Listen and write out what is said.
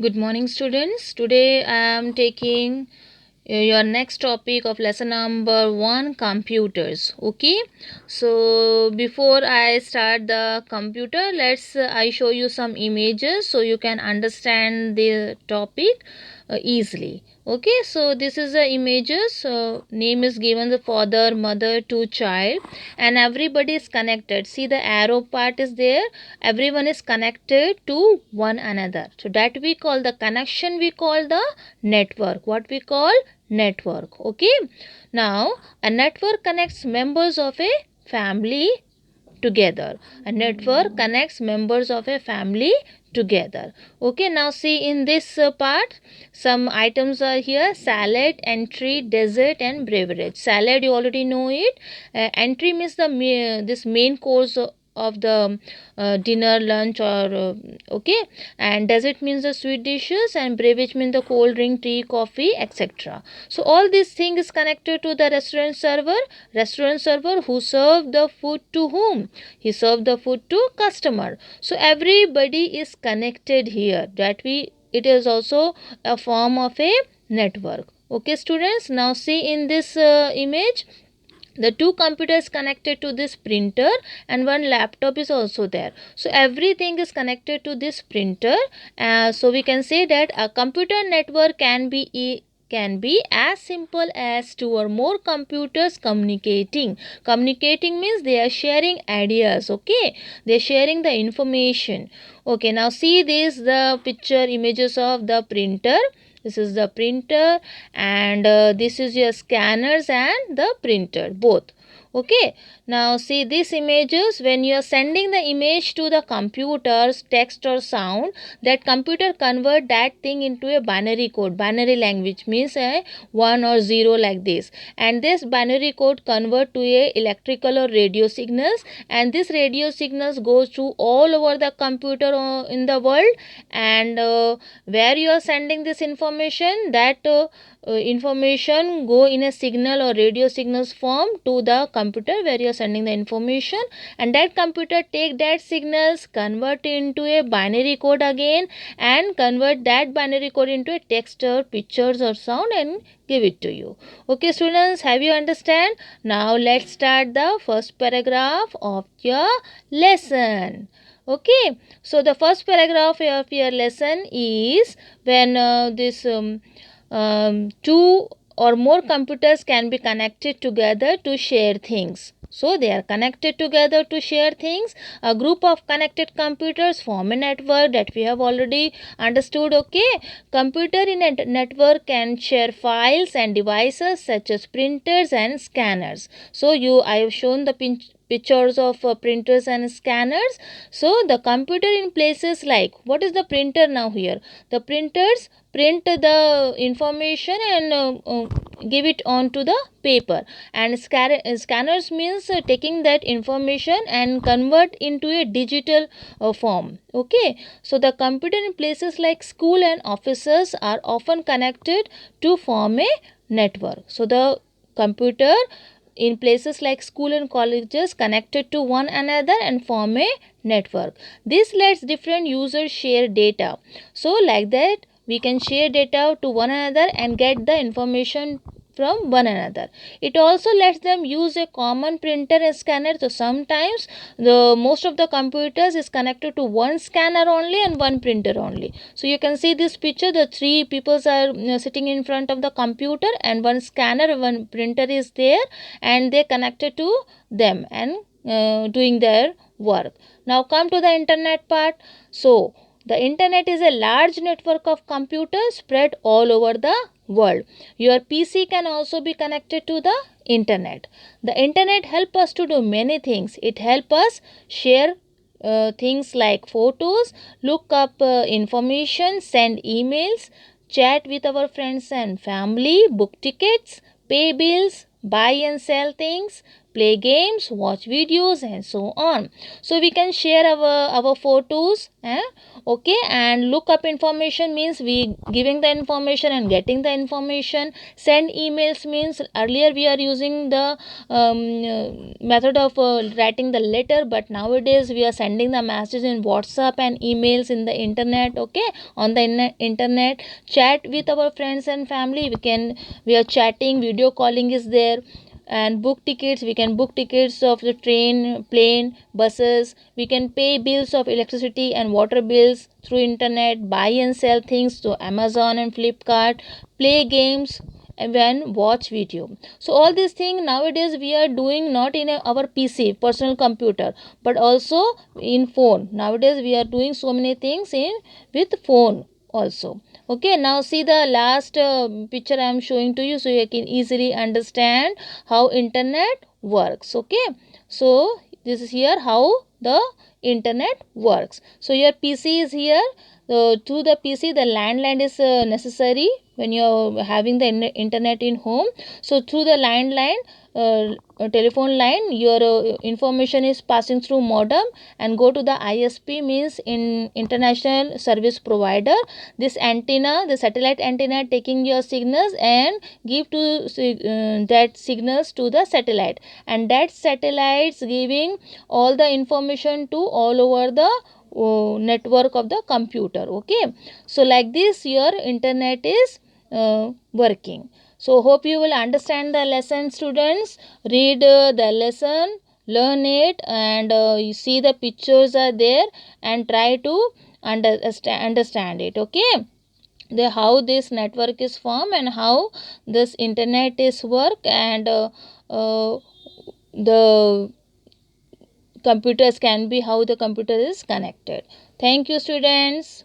Good morning, students. Today I am taking your next topic of lesson number 1, computers. Okay, so before I start the computer, let's I show you some images so you can understand the topic easily. Okay, so this is the images. So name is given the father, mother to child, and everybody is connected. See, the arrow part is there. Everyone is connected to one another, so that we call the connection, we call the network. What we call network. Okay, now a network connects members of a family together. A network connects members of a family together. Okay, now see in this part, some items are here: salad, entry, dessert, and beverage. Salad, you already know it. Entry means the this main course of the dinner, lunch, or okay. And dessert means the sweet dishes, and beverage means the cold drink, tea, coffee, etc. So all these things is connected to the restaurant server. Restaurant server who serve the food to whom? He serve the food to customer. So everybody is connected here. That we, it is also a form of a network. Okay, students, now see in this image, the two computers connected to this printer, and one laptop is also there. So everything is connected to this printer. So we can say that a computer network can be as simple as two or more computers communicating means they are sharing ideas. Okay, they are sharing the information. Okay, now see this, the picture images of the printer. This is the printer, and this is your scanners and the printer both. Okay, now see these images. When you are sending the image to the computer's text or sound, that computer convert that thing into a binary code. Binary language means a 1 or 0 like this, and this binary code convert to a electrical or radio signals, and this radio signals goes to all over the computer in the world. And where you are sending this information, that information go in a signal or radio signals form to the computer where you are sending the information, and that computer take that signals, convert into a binary code again, and convert that binary code into a text or pictures or sound and give it to you. Okay, students, have you understand? Now let's start the first paragraph of your lesson. Okay, so the first paragraph of your lesson is when this two or more computers can be connected together to share things. So they are connected together to share things. A group of connected computers form a network, that we have already understood. Okay, computer in a network can share files and devices such as printers and scanners. So I have shown the pictures of printers and scanners. So the computer in places like, what is the printer now here? The printers print the information and give it on to the paper, and scanners means taking that information and convert into a digital form. Okay, so the computer in places like school and offices are often connected to form a network. So the computer in places like school and colleges connected to one another and form a network. This lets different users share data. So like that we can share data to one another and get the information from one another. It also lets them use a common printer and scanner. So sometimes the most of the computers is connected to one scanner only and one printer only. So you can see this picture, the three people are sitting in front of the computer, and one scanner, one printer is there, and they connected to them and doing their work. Now come to the internet part. So the internet is a large network of computers spread all over the world. Your PC can also be connected to the internet. The internet help us to do many things. It help us share things like photos, look up information, send emails, chat with our friends and family, book tickets, pay bills, buy and sell things, play games, watch videos, and so on. So we can share our photos, okay, and look up information means we giving the information and getting the information. Send emails means earlier we are using the method of writing the letter, but nowadays we are sending the message in WhatsApp and emails in the internet, okay, on the internet. Chat with our friends and family, we are chatting, video calling is there. And book tickets, we can book tickets of the train, plane, buses. We can pay bills of electricity and water bills through internet, buy and sell things to Amazon and Flipkart, play games, and then watch video. So all these things nowadays we are doing not in our PC, personal computer, but also in phone. Nowadays we are doing so many things in with phone also. Okay, now see the last picture I am showing to you, so you can easily understand how internet works. Okay, so this is here how the internet works. So your PC is here. To the PC, the landline is necessary when you're having the internet in home. So through the landline, telephone line, your information is passing through modem and go to the ISP, means in international service provider. This antenna, the satellite antenna, taking your signals and give to that signals to the satellite, and that satellites giving all the information to all over the network of the computer. Okay, so like this your internet is working. So hope you will understand the lesson, students. Read the lesson, learn it, and you see the pictures are there, and try to understand it. Okay, the how this network is formed and how this internet is work, and the computers can be, how the computer is connected. Thank you, students.